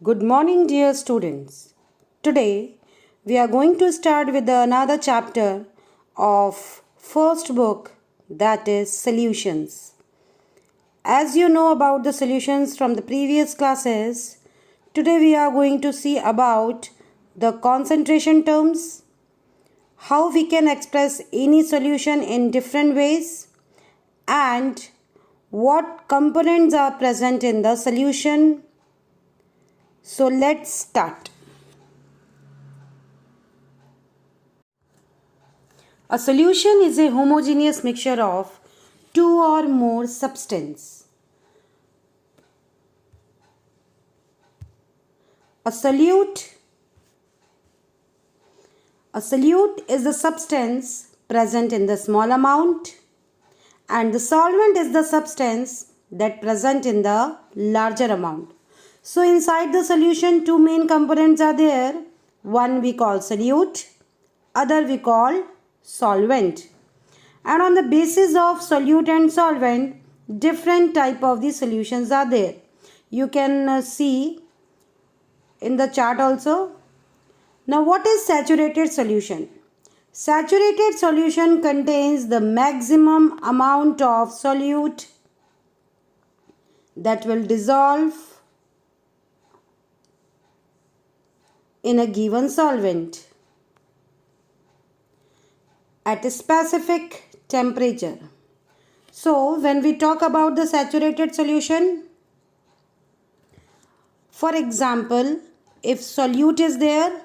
Good morning, dear students. Today we are going to start with another chapter of first book, that is solutions. As you know about the solutions from the previous classes, today we are going to see about the concentration terms, how we can express any solution in different ways, and what components are present in the solution. So let's start. A solution is a homogeneous mixture of two or more substances. A solute is the substance present in the small amount, and the solvent is the substance that present in the larger amount. So inside the solution, two main components are there. One we call solute, other we call solvent. And on the basis of solute and solvent, different type of the solutions are there. You can see in the chart also. Now what is saturated solution? Saturated solution contains the maximum amount of solute that will dissolve in a given solvent at a specific temperature. So when we talk about the saturated solution, for example, if solute is there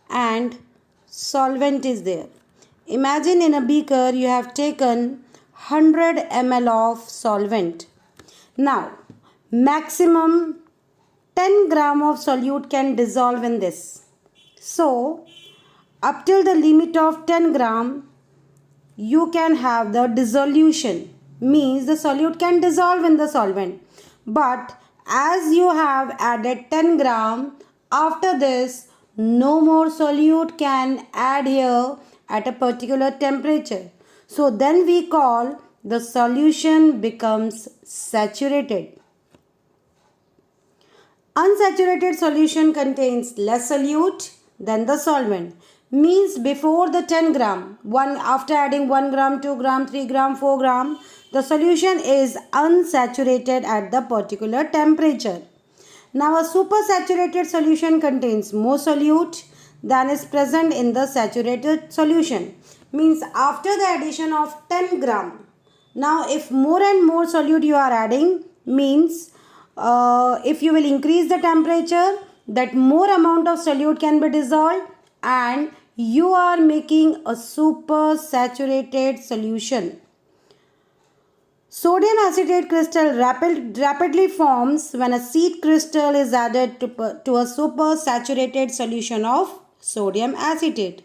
and solvent is there, imagine in a beaker you have taken 100 ml of solvent. Now maximum 10 gram of solute can dissolve in this. So up till the limit of 10 gram you can have the dissolution, means the solute can dissolve in the solvent. But as you have added 10 gram, after this no more solute can add here at a particular temperature. So then we call the solution becomes saturated. Unsaturated solution contains less solute than the solvent, means before the 10 gram, after adding 1 gram, 2 gram, 3 gram, 4 gram, the solution is unsaturated at the particular temperature. Now a supersaturated solution contains more solute than is present in the saturated solution, means after the addition of 10 gram. Now if more and more solute you are adding, means if you will increase the temperature, that more amount of solute can be dissolved and you are making a supersaturated solution. Sodium acetate crystal rapidly forms when a seed crystal is added to a supersaturated solution of sodium acetate.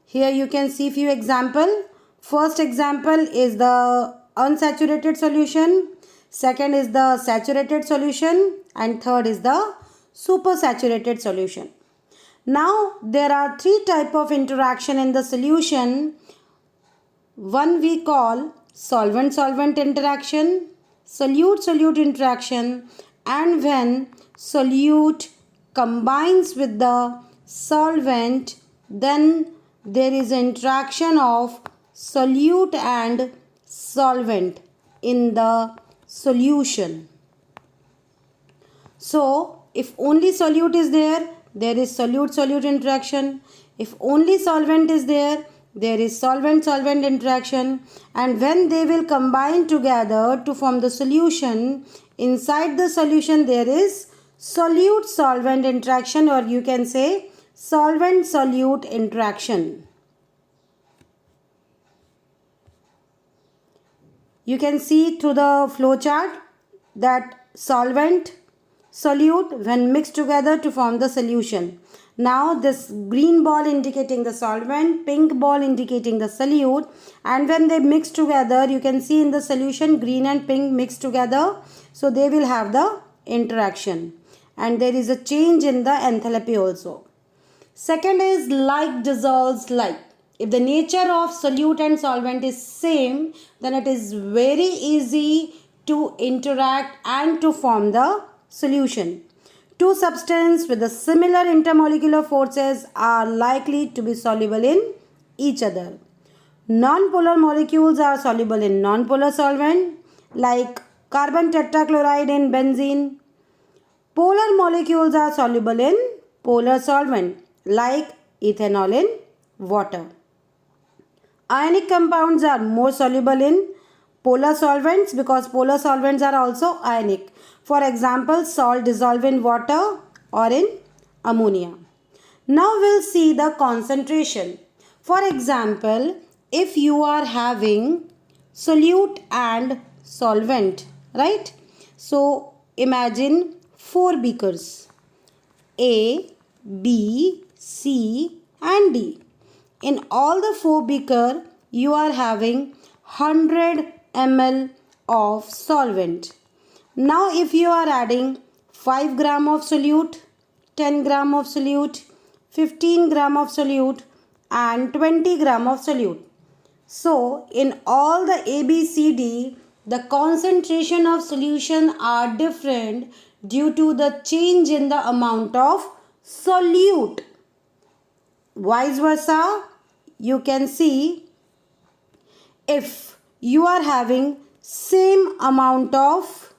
Here you can see few examples. First example is the unsaturated solution. Second is the saturated solution, and third is the supersaturated solution. Now there are three types of interaction in the solution. One we call solvent-solvent interaction, solute-solute interaction, and when solute combines with the solvent, then there is interaction of solute and solvent in the solution. So if only solute is there, there is solute-solute interaction. If only solvent is there, there is solvent-solvent interaction. And when they will combine together to form the solution, inside the solution there is solute-solvent interaction, or you can say solvent-solute interaction. You can see through the flow chart that solvent, solute when mixed together to form the solution. Now this green ball indicating the solvent, pink ball indicating the solute, and when they mix together you can see in the solution green and pink mixed together, so they will have the interaction and there is a change in the enthalpy also. Second is like dissolves like. If the nature of solute and solvent is same, then it is very easy to interact and to form the solution. Two substances with the similar intermolecular forces are likely to be soluble in each other. Non-polar molecules are soluble in non-polar solvent like carbon tetrachloride in benzene. Polar molecules are soluble in polar solvent like ethanol in water. Ionic compounds are more soluble in polar solvents because polar solvents are also ionic. For example, salt dissolved in water or in ammonia. Now we'll see the concentration. For example, if you are having solute and solvent, right? So imagine 4 beakers, A, B, C and D. In all the 4 beaker, you are having 100 ml of solvent. Now if you are adding 5 gram of solute, 10 gram of solute, 15 gram of solute and 20 gram of solute. So in all the A, B, C, D, the concentration of solution are different due to the change in the amount of solute. Vice versa, you can see if you are having same amount of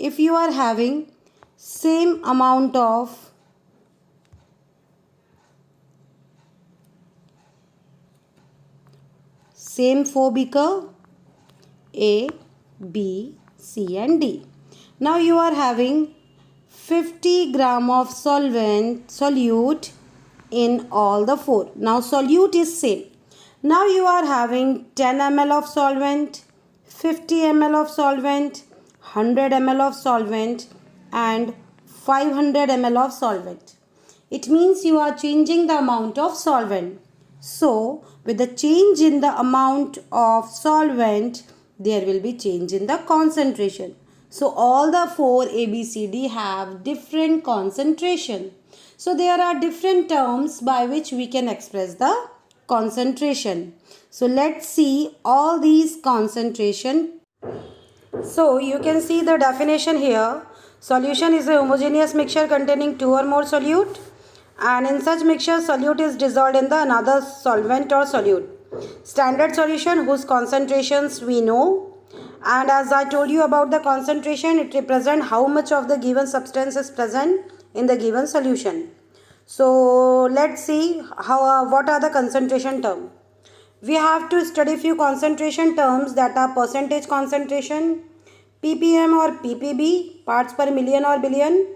if you are having same amount of same 4 beaker A, B, C and D. Now you are having 50 gram of solute in all the 4. Now solute is same. Now you are having 10 ml of solvent, 50 ml of solvent, 100 ml of solvent and 500 ml of solvent. It means you are changing the amount of solvent. So with the change in the amount of solvent, there will be change in the concentration. So all the 4 A, B, C, D have different concentration. So there are different terms by which we can express the concentration. So let's see all these concentration. So you can see the definition here. Solution is a homogeneous mixture containing 2 or more solute, and in such mixture solute is dissolved in the another solvent or solute. Standard solution whose concentrations we know, and as I told you about the concentration, it represents how much of the given substance is present in the given solution. So let's see what are the concentration terms. We have to study few concentration terms, that are percentage concentration, ppm or ppb, parts per million or billion,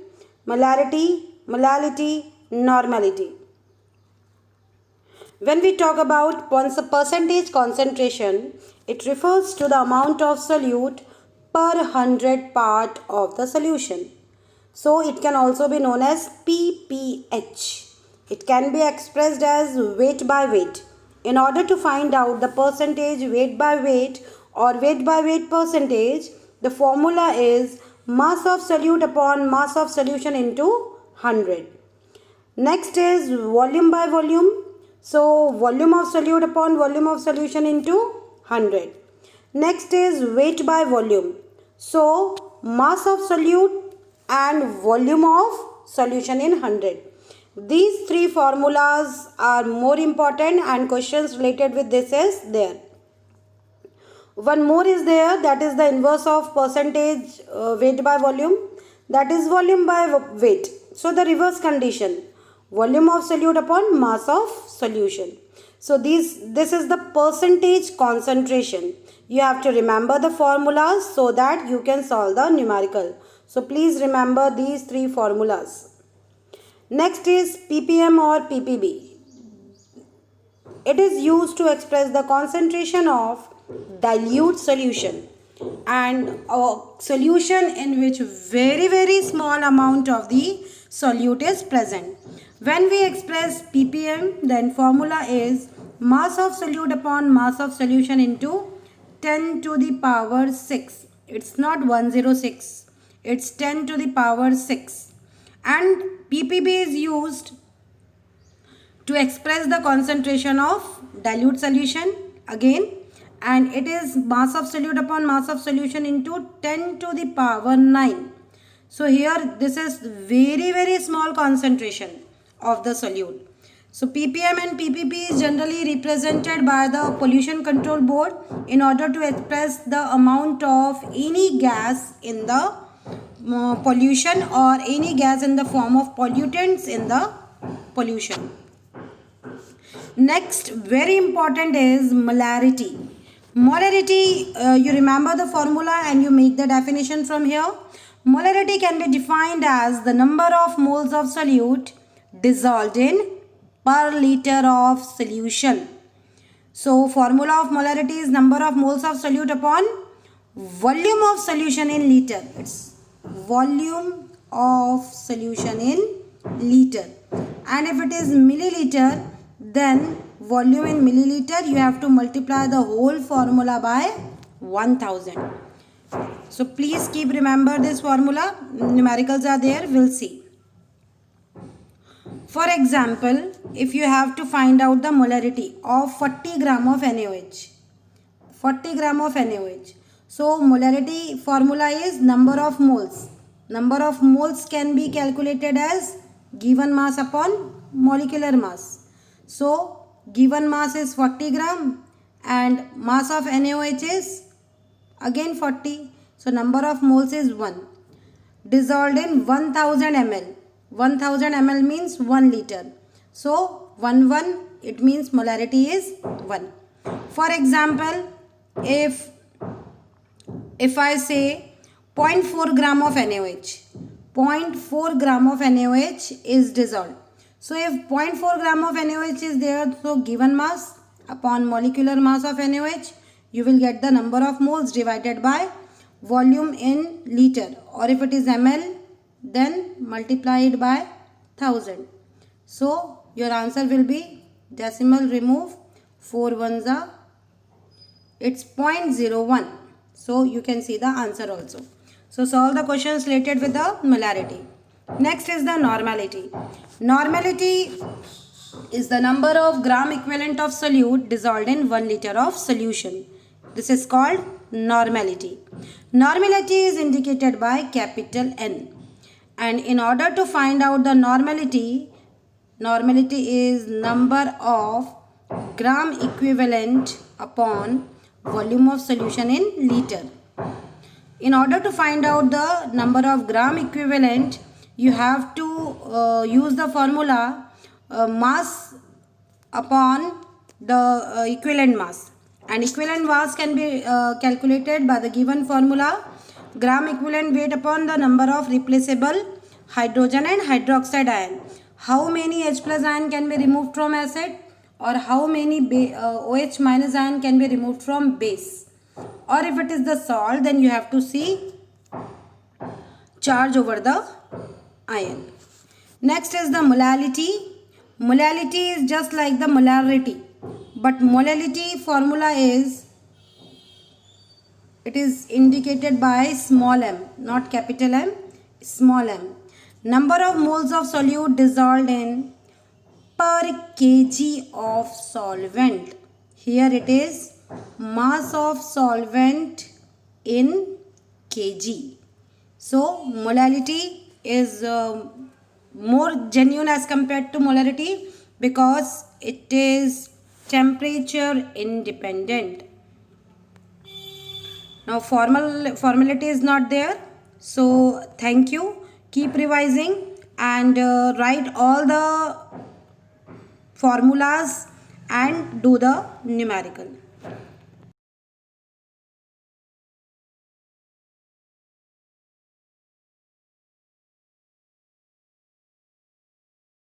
molality, normality. When we talk about percentage concentration, it refers to the amount of solute per 100 part of the solution. So it can also be known as pph. It can be expressed as weight by weight. In order to find out the percentage weight by weight or weight by weight percentage, the formula is mass of solute upon mass of solution into 100. Next is volume by volume. So volume of solute upon volume of solution into 100. Next is weight by volume. So mass of solute and volume of solution in 100. These 3 formulas are more important and questions related with this is there. One more is there, that is the inverse of percentage weight by volume, that is volume by weight. So the reverse condition, volume of solute upon mass of solution. So this is the percentage concentration. You have to remember the formulas so that you can solve the numerical. So please remember these 3 formulas. Next is ppm or ppb. It is used to express the concentration of dilute solution, and a solution in which very small amount of the solute is present. When we express ppm, then formula is mass of solute upon mass of solution into 10 to the power 6. It's not 106. It's 10 to the power 6. And ppb is used to express the concentration of dilute solution again, and it is mass of solute upon mass of solution into 10 to the power 9. So here this is very small concentration of the solute. So ppm and ppb is generally represented by the pollution control board in order to express the amount of any gas in the pollution or any gas in the form of pollutants in the pollution. Next, very important is molarity. Molarity, you remember the formula and you make the definition from here. Molarity can be defined as the number of moles of solute dissolved in per liter of solution. So formula of molarity is number of moles of solute upon volume of solution in liter. It's volume of solution in liter. And if it is milliliter, then volume in milliliter, you have to multiply the whole formula by 1000. So please keep remember this formula. Numericals are there, we'll see. For example, if you have to find out the molarity of 40 gram of NaOH. 40 gram of NaOH. So molarity formula is number of moles. Number of moles can be calculated as given mass upon molecular mass. So given mass is 40 gram and mass of NaOH is again 40. So number of moles is 1. Dissolved in 1000 ml. 1000 ml means 1 liter. So 1 it means molarity is 1. For example, if I say 0.4 gram of NaOH, 0.4 gram of NaOH is dissolved. So if 0.4 gram of NaOH is there, so given mass upon molecular mass of NaOH, you will get the number of moles divided by volume in liter, or if it is ml, then multiply it by 1000. So your answer will be decimal remove 4 ones are, it's 0.01. So you can see the answer also. So solve the questions related with the molarity. Next is the normality. Normality is the number of gram equivalent of solute dissolved in 1 liter of solution. This is called normality. Normality is indicated by capital N. And in order to find out the normality is number of gram equivalent upon volume of solution in liter. In order to find out the number of gram equivalent, you have to use the formula mass upon the equivalent mass. And equivalent mass can be calculated by the given formula, gram equivalent weight upon the number of replaceable hydrogen and hydroxide ion. How many H plus ion can be removed from acid, or how many OH minus ion can be removed from base. Or if it is the salt, then you have to see charge over the ion. Next is the molality. Molality is just like the molarity, but molality formula is, it is indicated by small m, not capital M, small m. Number of moles of solute dissolved in per kg of solvent. Here it is mass of solvent in kg. So molality is more genuine as compared to molarity because it is temperature independent. Now formality is not there. So thank you. Keep revising and write all the formulas and do the numerical.